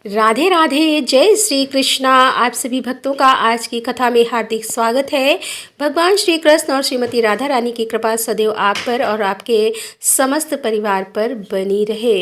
राधे राधे, जय श्री कृष्णा। आप सभी भक्तों का आज की कथा में हार्दिक स्वागत है। भगवान श्री कृष्ण और श्रीमती राधा रानी की कृपा सदैव आप पर और आपके समस्त परिवार पर बनी रहे।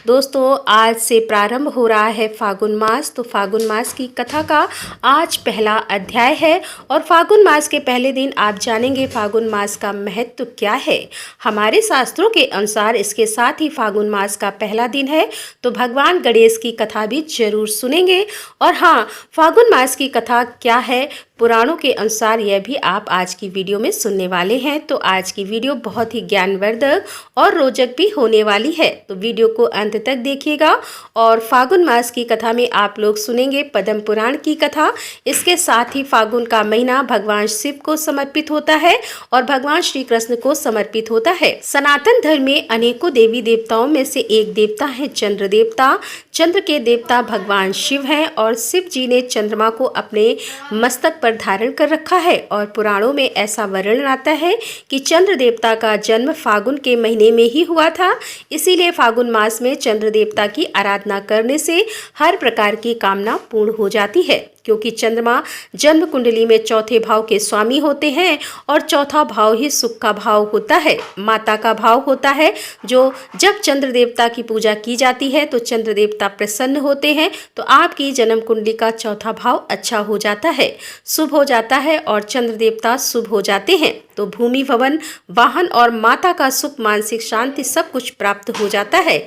दोस्तों, आज से प्रारंभ हो रहा है फागुन मास। तो फागुन मास की कथा का आज पहला अध्याय है और फागुन मास के पहले दिन आप जानेंगे फागुन मास का महत्व क्या है। हमारे शास्त्रों के अनुसार इसके साथ ही फागुन मास का पहला दिन है, तो भगवान गणेश की कथा भी जरूर सुनेंगे। और हाँ, फागुन मास की कथा क्या है पुराणों के अनुसार, यह भी आप आज की वीडियो में सुनने वाले हैं। तो आज की वीडियो बहुत ही ज्ञानवर्धक और रोचक भी होने वाली है, तो वीडियो को अंत तक देखिएगा। और फागुन मास की कथा में आप लोग सुनेंगे पद्म पुराण की कथा। इसके साथ ही फागुन का महीना भगवान शिव को समर्पित होता है और भगवान श्री कृष्ण को समर्पित होता है। सनातन धर्म में अनेकों देवी देवताओं में से एक देवता है चंद्र देवता। चंद्र के देवता भगवान शिव हैं और शिव जी ने चंद्रमा को अपने मस्तक पर धारण कर रखा है। और पुराणों में ऐसा वर्णन आता है कि चंद्र देवता का जन्म फागुन के महीने में ही हुआ था। इसीलिए फागुन मास में चंद्र देवता की आराधना करने से हर प्रकार की कामना पूर्ण हो जाती है, क्योंकि चंद्रमा जन्म कुंडली में चौथे भाव के स्वामी होते हैं और चौथा भाव ही सुख का भाव होता है, माता का भाव होता है। जो जब चंद्र देवता की पूजा की जाती है तो चंद्र देवता प्रसन्न होते हैं, तो आपकी जन्म कुंडली का चौथा भाव अच्छा हो जाता है, शुभ हो जाता है और चंद्र देवता शुभ हो जाते हैं, तो भूमि भवन वाहन और माता का सुख मानसिक शांति सब कुछ प्राप्त हो जाता है।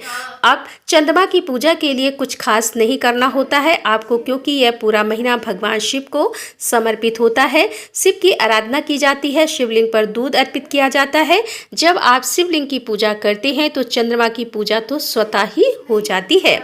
अब चंद्रमा की पूजा के लिए कुछ खास नहीं करना होता है आपको, क्योंकि यह पूरा महीना भगवान शिव को समर्पित होता है। शिव की आराधना की जाती है, शिवलिंग पर दूध अर्पित किया जाता है। जब आप शिवलिंग की पूजा करते हैं तो चंद्रमा की पूजा तो स्वतः ही हो जाती है,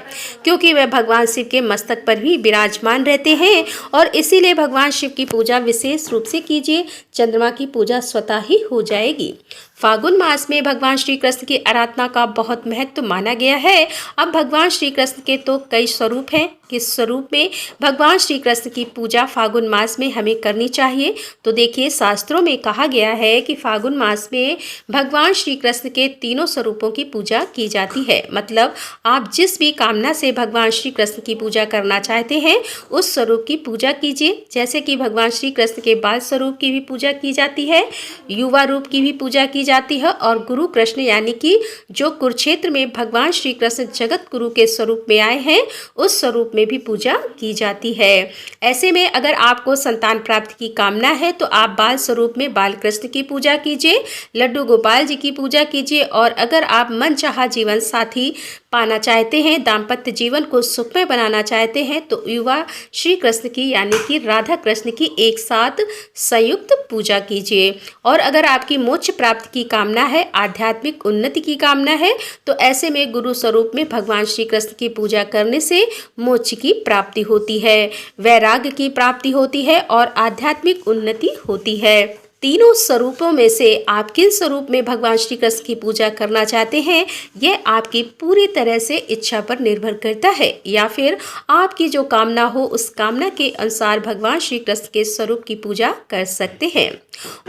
क्योंकि वह भगवान शिव के मस्तक पर भी विराजमान रहते हैं और इसीलिए भगवान शिव की पूजा विशेष रूप से कीजिए, चंद्रमा की पूजा स्वतः ही हो जाएगी। फागुन मास में भगवान श्री कृष्ण की आराधना का बहुत महत्व माना गया है। अब भगवान श्री कृष्ण के तो कई स्वरूप हैं, किस स्वरूप में भगवान श्री कृष्ण की पूजा फागुन मास में हमें करनी चाहिए। तो देखिए, शास्त्रों में कहा गया है कि फागुन मास में भगवान श्री कृष्ण के तीनों स्वरूपों की पूजा की जाती है। मतलब आप जिस भी कामना से भगवान श्री कृष्ण की पूजा करना चाहते हैं उस स्वरूप की पूजा कीजिए। जैसे कि भगवान श्री कृष्ण के बाल स्वरूप की भी पूजा की जाती है, युवा रूप की भी पूजा की जाती है और गुरु कृष्ण यानी कि जो कुरुक्षेत्र में भगवान श्री कृष्ण जगत गुरु के स्वरूप में आए हैं उस स्वरूप में भी पूजा की जाती है। ऐसे में अगर आपको संतान प्राप्ति की कामना है तो आप बाल स्वरूप में बाल कृष्ण की पूजा कीजिए, लड्डू गोपाल जी की पूजा कीजिए। और अगर आप मनचाहा जीवन साथी पाना चाहते हैं, दाम्पत्य जीवन को सुखमय बनाना चाहते हैं, तो युवा श्री कृष्ण की यानी कि राधा कृष्ण की एक साथ संयुक्त पूजा कीजिए। और अगर आपकी मोक्ष प्राप्ति की कामना है, आध्यात्मिक उन्नति की कामना है, तो ऐसे में गुरु स्वरूप में भगवान श्री कृष्ण की पूजा करने से मोक्ष की प्राप्ति होती है, वैराग्य की प्राप्ति होती है और आध्यात्मिक उन्नति होती है। तीनों स्वरूपों में से आप किन स्वरूप में भगवान श्री कृष्ण की पूजा करना चाहते हैं, यह आपकी पूरी तरह से इच्छा पर निर्भर करता है, या फिर आपकी जो कामना हो उस कामना के अनुसार भगवान श्री कृष्ण के स्वरूप की पूजा कर सकते हैं।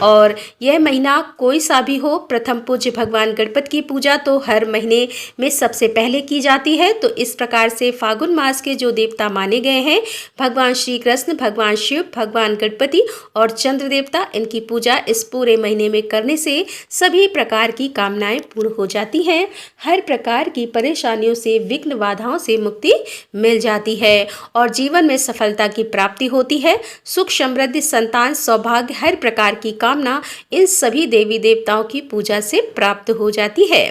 और यह महीना कोई सा भी हो, प्रथम पूज्य भगवान गणपति की पूजा तो हर महीने में सबसे पहले की जाती है। तो इस प्रकार से फागुन मास के जो देवता माने गए हैं, भगवान श्री कृष्ण, भगवान शिव, भगवान गणपति और चंद्र देवता, इनकी पूजा इस पूरे महीने में करने से सभी प्रकार की कामनाएं पूर्ण हो जाती हैं, हर प्रकार की परेशानियों से, विघ्न बाधाओं से मुक्ति मिल जाती है और जीवन में सफलता की प्राप्ति होती है। सुख समृद्धि, संतान, सौभाग्य, हर प्रकार की कामना इन सभी देवी देवताओं की पूजा से प्राप्त हो जाती है।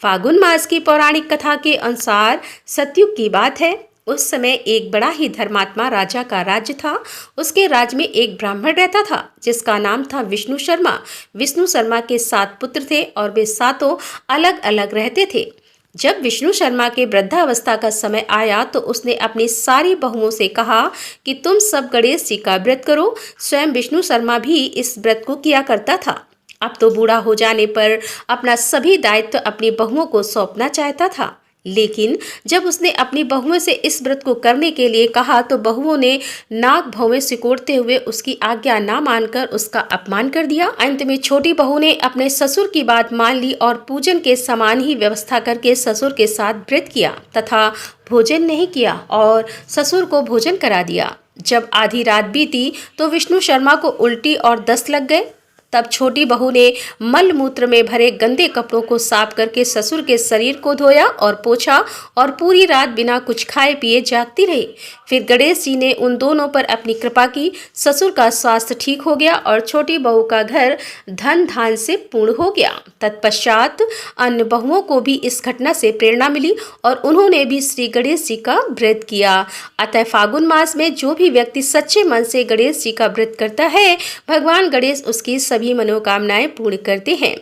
फागुन मास की पौराणिक कथा के अनुसार सतयुग की बात है। उस समय एक बड़ा ही धर्मात्मा राजा का राज्य था। उसके राज्य में एक ब्राह्मण रहता था जिसका नाम था विष्णु शर्मा। विष्णु शर्मा के 7 पुत्र थे और वे सातों अलग अलग रहते थे। जब विष्णु शर्मा के वृद्धावस्था का समय आया तो उसने अपनी सारी बहुओं से कहा कि तुम सब गणेश जी का व्रत करो। स्वयं विष्णु शर्मा भी इस व्रत को किया करता था। अब तो बूढ़ा हो जाने पर अपना सभी दायित्व अपनी बहुओं को सौंपना चाहता था। लेकिन जब उसने अपनी बहुओं से इस व्रत को करने के लिए कहा तो बहुओं ने नाक भौवें सिकोड़ते हुए उसकी आज्ञा ना मानकर उसका अपमान कर दिया। अंत में छोटी बहू ने अपने ससुर की बात मान ली और पूजन के समान ही व्यवस्था करके ससुर के साथ व्रत किया तथा भोजन नहीं किया और ससुर को भोजन करा दिया। जब आधी रात बीती तो विष्णु शर्मा को उल्टी और दस्त लग गए। तब छोटी बहू ने मल मूत्र में भरे गंदे कपड़ों को साफ करके ससुर के शरीर को धोया और पोछा और पूरी रात बिना कुछ खाए पिए जागती रही। फिर गणेश जी ने उन दोनों पर अपनी कृपा की। ससुर का स्वास्थ्य ठीक हो गया और छोटी बहू का घर धन धान से पूर्ण हो गया। तत्पश्चात अन्य बहुओं को भी इस घटना से प्रेरणा मिली और उन्होंने भी श्री गणेश जी का व्रत किया। अतः फागुन मास में जो भी व्यक्ति सच्चे मन से गणेश जी का व्रत करता है, भगवान गणेश उसकी सभी मनोकामनाएं पूर्ण करते हैं।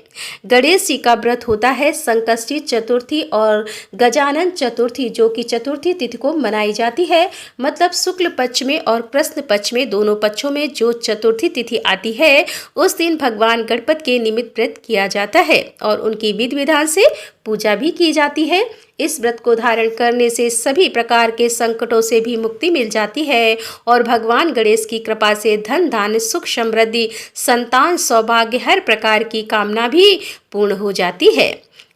गणेश जी का व्रत होता है संकष्टी चतुर्थी और गजानन चतुर्थी, जो कि चतुर्थी तिथि को मनाई जाती है। मतलब शुक्ल पक्ष में और कृष्ण पक्ष में, दोनों पक्षों में जो चतुर्थी तिथि आती है, उस दिन भगवान गणपति के निमित्त व्रत किया जाता है और उनकी विधि विधान से पूजा भी की जाती है। इस व्रत को धारण करने से सभी प्रकार के संकटों से भी मुक्ति मिल जाती है और भगवान गणेश की कृपा से धन धान सुख समृद्धि संतान सौभाग्य हर प्रकार की कामना भी पूर्ण हो जाती है।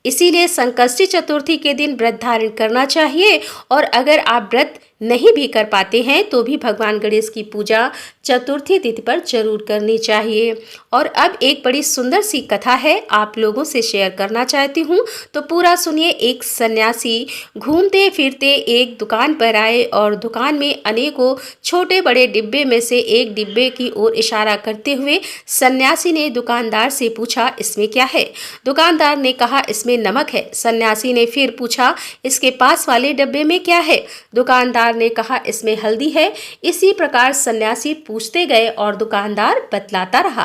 इसीलिए संकष्टी चतुर्थी के दिन व्रत धारण करना चाहिए और अगर आप व्रत नहीं भी कर पाते हैं तो भी भगवान गणेश की पूजा चतुर्थी तिथि पर जरूर करनी चाहिए। और अब एक बड़ी सुंदर सी कथा है, आप लोगों से शेयर करना चाहती हूँ, तो पूरा सुनिए। एक सन्यासी घूमते फिरते एक दुकान पर आए और दुकान में अनेकों छोटे बड़े डिब्बे में से एक डिब्बे की ओर इशारा करते हुए सन्यासी ने दुकानदार से पूछा, इसमें क्या है? दुकानदार ने कहा, इसमें नमक है। सन्यासी ने फिर पूछा, इसके पास वाले डिब्बे में क्या है? दुकानदार ने कहा, इसमें हल्दी है। इसी प्रकार सन्यासी पूछते गए और दुकानदार बतलाता रहा।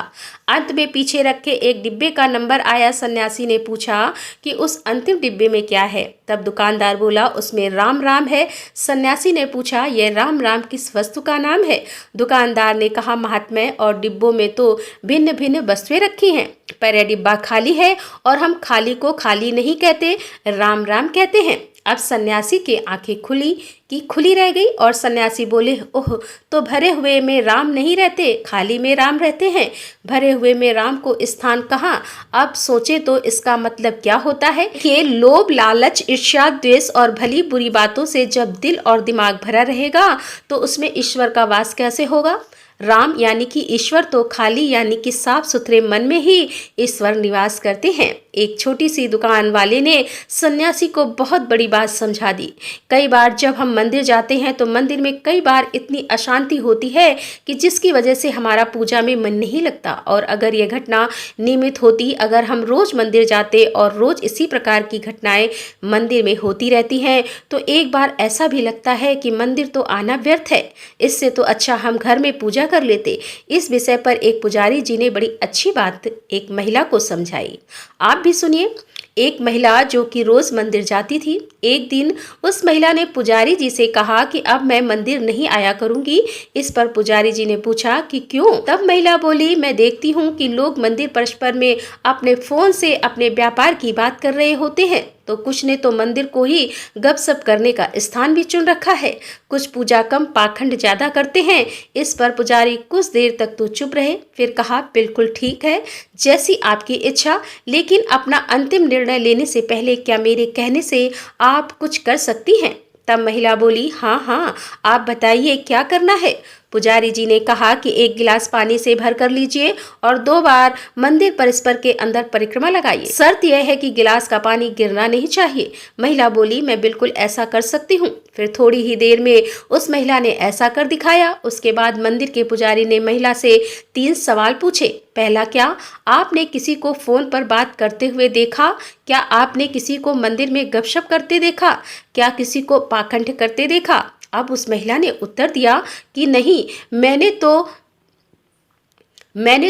अंत में पीछे रखे एक डिब्बे का नंबर आया। सन्यासी ने पूछा कि उस अंतिम डिब्बे में क्या है? तब दुकानदार बोला, उसमें राम राम है। सन्यासी ने पूछा, यह राम राम किस वस्तु का नाम है? दुकानदार ने कहा, महात्मा, और डिब्बों में तो भिन्न भिन्न वस्तुएं रखी हैं, पर यह डिब्बा खाली है और हम खाली को खाली नहीं कहते, राम राम कहते हैं। अब सन्यासी की आंखें खुली रह गई और सन्यासी बोले, ओह, तो भरे हुए में राम नहीं रहते, खाली में राम रहते हैं। भरे हुए में राम को स्थान कहाँ? अब सोचे तो इसका मतलब क्या होता है कि लोभ लालच ईर्ष्या द्वेष और भली बुरी बातों से जब दिल और दिमाग भरा रहेगा तो उसमें ईश्वर का वास कैसे होगा? राम यानी कि ईश्वर तो खाली यानी कि साफ सुथरे मन में ही ईश्वर निवास करते हैं। एक छोटी सी दुकान वाले ने सन्यासी को बहुत बड़ी बात समझा दी। कई बार जब हम मंदिर जाते हैं तो मंदिर में कई बार इतनी अशांति होती है कि जिसकी वजह से हमारा पूजा में मन नहीं लगता। और अगर यह घटना नियमित होती, अगर हम रोज मंदिर जाते और रोज इसी प्रकार की घटनाएं मंदिर में होती रहती हैं, तो एक बार ऐसा भी लगता है कि मंदिर तो आना व्यर्थ है, इससे तो अच्छा हम घर में पूजा कर लेते। इस विषय पर एक पुजारी जी ने बड़ी अच्छी बात एक महिला को समझाई। आप भी सुनिए। एक महिला जो कि रोज मंदिर जाती थी, एक दिन उस महिला ने पुजारी जी से कहा कि अब मैं मंदिर नहीं आया करूंगी। इस पर पुजारी जी ने पूछा कि क्यों? तब महिला बोली, मैं देखती हूँ कि लोग मंदिर परस्पर में अपने फोन से अपने व्यापार की बात कर रहे होते हैं, तो कुछ ने तो मंदिर को ही गपशप करने का स्थान भी चुन रखा है। कुछ पूजा कम पाखंड ज्यादा करते हैं। इस पर पुजारी कुछ देर तक तो चुप रहे, फिर कहा, बिल्कुल ठीक है, जैसी आपकी इच्छा, लेकिन अपना अंतिम निर्णय लेने से पहले क्या मेरे कहने से आप कुछ कर सकती हैं? तब महिला बोली, हाँ, आप बताइए क्या करना है? पुजारी जी ने कहा कि एक गिलास पानी से भर कर लीजिए और 2 बार मंदिर परिसर के अंदर परिक्रमा लगाइए। शर्त यह है कि गिलास का पानी गिरना नहीं चाहिए। महिला बोली, मैं बिल्कुल ऐसा कर सकती हूँ। फिर थोड़ी ही देर में उस महिला ने ऐसा कर दिखाया। उसके बाद मंदिर के पुजारी ने महिला से 3 सवाल पूछे। पहला, क्या आपने किसी को फोन पर बात करते हुए देखा? क्या आपने किसी को मंदिर में गपशप करते देखा? क्या किसी को पाखंड करते देखा? अब उस महिला ने उत्तर दिया कि नहीं, मैंने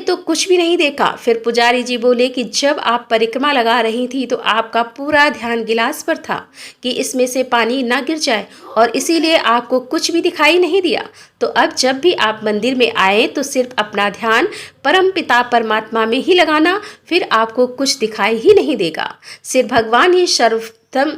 तो कुछ भी नहीं देखा। फिर पुजारी जी बोले कि जब आप परिक्रमा लगा रही थी तो आपका पूरा ध्यान गिलास पर था कि इसमें से पानी ना गिर जाए, और इसीलिए आपको कुछ भी दिखाई नहीं दिया। तो अब जब भी आप मंदिर में आए तो सिर्फ अपना ध्यान परमपिता परमात्मा में ही लगाना, फिर आपको कुछ दिखाई ही नहीं देगा। सिर्फ भगवान ही सर्वप्रथम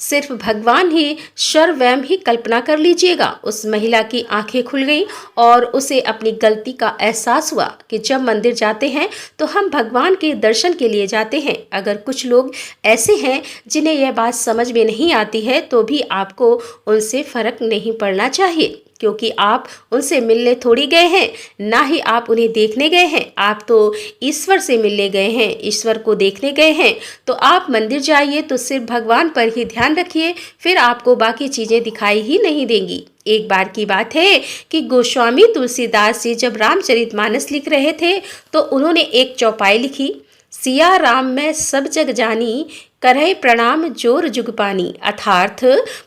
सिर्फ भगवान ही स्वयं ही कल्पना कर लीजिएगा। उस महिला की आंखें खुल गई और उसे अपनी गलती का एहसास हुआ कि जब मंदिर जाते हैं तो हम भगवान के दर्शन के लिए जाते हैं। अगर कुछ लोग ऐसे हैं जिन्हें यह बात समझ में नहीं आती है तो भी आपको उनसे फर्क नहीं पड़ना चाहिए, क्योंकि आप उनसे मिलने थोड़ी गए हैं, ना ही आप उन्हें देखने गए हैं। आप तो ईश्वर से मिलने गए हैं, ईश्वर को देखने गए हैं। तो आप मंदिर जाइए तो सिर्फ भगवान पर ही ध्यान रखिए, फिर आपको बाकी चीज़ें दिखाई ही नहीं देंगी। एक बार की बात है कि गोस्वामी तुलसीदास जी जब रामचरितमानस लिख रहे थे तो उन्होंने एक चौपाई लिखी, सिया राम में सब जग जानी, करहे प्रणाम जोर जुग पानी। अर्थात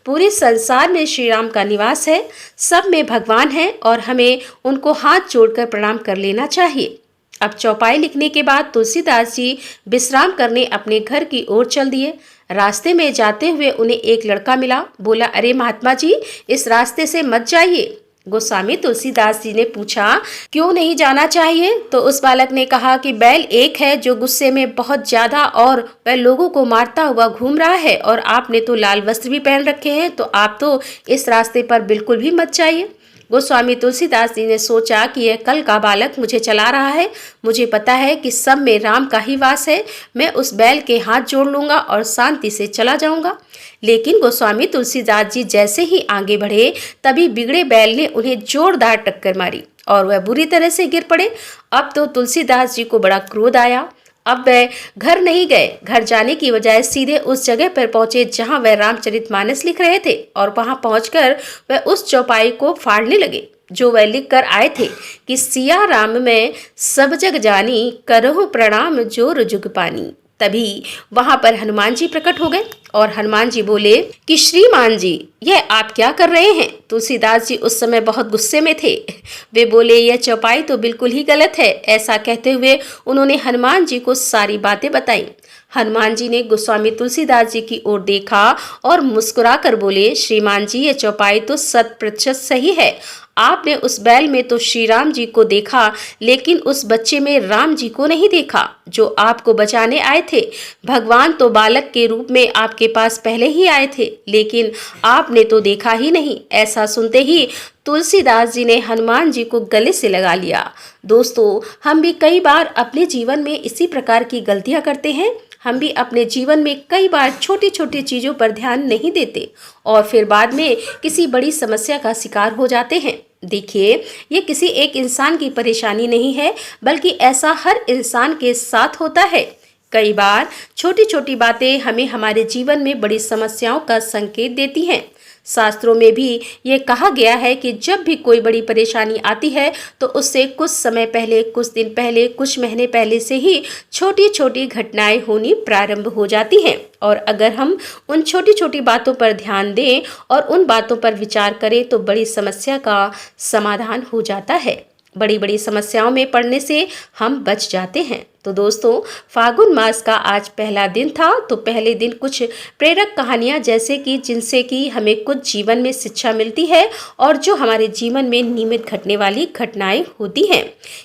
पूरे संसार में श्री राम का निवास है, सब में भगवान है और हमें उनको हाथ जोड़कर प्रणाम कर लेना चाहिए। अब चौपाई लिखने के बाद तुलसीदास जी विश्राम करने अपने घर की ओर चल दिए। रास्ते में जाते हुए उन्हें एक लड़का मिला। बोला, अरे महात्मा जी, इस रास्ते से मत जाइए। गोस्वामी तुलसीदास जी ने पूछा, क्यों नहीं जाना चाहिए? तो उस बालक ने कहा कि बैल एक है जो गुस्से में बहुत ज्यादा और वह लोगों को मारता हुआ घूम रहा है, और आपने तो लाल वस्त्र भी पहन रखे हैं, तो आप तो इस रास्ते पर बिल्कुल भी मत जाइए। गोस्वामी तुलसीदास जी ने सोचा कि यह कल का बालक मुझे चला रहा है, मुझे पता है कि सब में राम का ही वास है, मैं उस बैल के हाथ जोड़ लूंगा और शांति से चला जाऊंगा। लेकिन गोस्वामी तुलसीदास जी जैसे ही आगे बढ़े तभी बिगड़े बैल ने उन्हें जोरदार टक्कर मारी और वह बुरी तरह से गिर पड़े। अब तो तुलसीदास जी को बड़ा क्रोध आया। अब वह घर नहीं गए, घर जाने की बजाय सीधे उस जगह पर पहुंचे जहां वह रामचरितमानस लिख रहे थे, और वहां पहुंचकर वह उस चौपाई को फाड़ने लगे जो वह लिख कर आए थे कि सिया राम में सब जग जानी, करहु प्रणाम जोर जुग पानी। तभी वहां पर हनुमान जी प्रकट हो गए और हनुमान जी बोले कि श्रीमान जी, यह आप क्या कर रहे हैं? तुलसीदास जी उस समय बहुत गुस्से में थे। वे बोले, यह चौपाई तो बिल्कुल ही गलत है। ऐसा कहते हुए उन्होंने हनुमान जी को सारी बातें बताई। हनुमान जी ने गोस्वामी तुलसीदास जी की ओर देखा और मुस्कुरा कर बोले, श्रीमान जी, यह चौपाई तो 100% सही है। आपने उस बैल में तो श्री राम जी को देखा, लेकिन उस बच्चे में राम जी को नहीं देखा जो आपको बचाने आए थे। भगवान तो बालक के रूप में आपके पास पहले ही आए थे, लेकिन आपने तो देखा ही नहीं। ऐसा सुनते ही तुलसीदास जी ने हनुमान जी को गले से लगा लिया। दोस्तों, हम भी कई बार अपने जीवन में इसी प्रकार की गलतियां करते हैं। हम भी अपने जीवन में कई बार छोटी छोटी चीज़ों पर ध्यान नहीं देते और फिर बाद में किसी बड़ी समस्या का शिकार हो जाते हैं। देखिए, ये किसी एक इंसान की परेशानी नहीं है, बल्कि ऐसा हर इंसान के साथ होता है। कई बार छोटी छोटी बातें हमें हमारे जीवन में बड़ी समस्याओं का संकेत देती हैं। शास्त्रों में भी ये कहा गया है कि जब भी कोई बड़ी परेशानी आती है तो उससे कुछ समय पहले, कुछ दिन पहले, कुछ महीने पहले से ही छोटी छोटी घटनाएं होनी प्रारंभ हो जाती हैं, और अगर हम उन छोटी छोटी बातों पर ध्यान दें और उन बातों पर विचार करें तो बड़ी समस्या का समाधान हो जाता है। बड़ी बड़ी समस्याओं में पड़ने से हम बच जाते हैं। तो दोस्तों, फागुन मास का आज पहला दिन था, तो पहले दिन कुछ प्रेरक कहानियां जैसे कि जिनसे कि हमें कुछ जीवन में शिक्षा मिलती है और जो हमारे जीवन में नियमित घटने वाली घटनाएं होती हैं,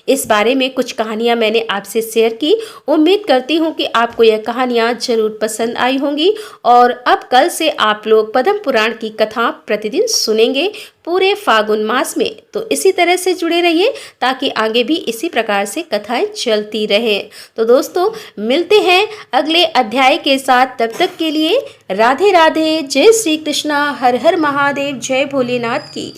इस बारे में कुछ कहानियां मैंने आपसे शेयर की। उम्मीद करती हूं कि आपको यह कहानियां जरूर पसंद आई होंगी और अब कल से आप लोग पद्म पुराण की कथा प्रतिदिन सुनेंगे पूरे फागुन मास में। तो इसी तरह से जुड़े रहिए ताकि आगे भी इसी प्रकार से कथाएं चलती रहें। तो दोस्तों, मिलते हैं अगले अध्याय के साथ। तब तक के लिए राधे राधे, जय श्री कृष्णा, हर हर महादेव, जय भोलेनाथ की।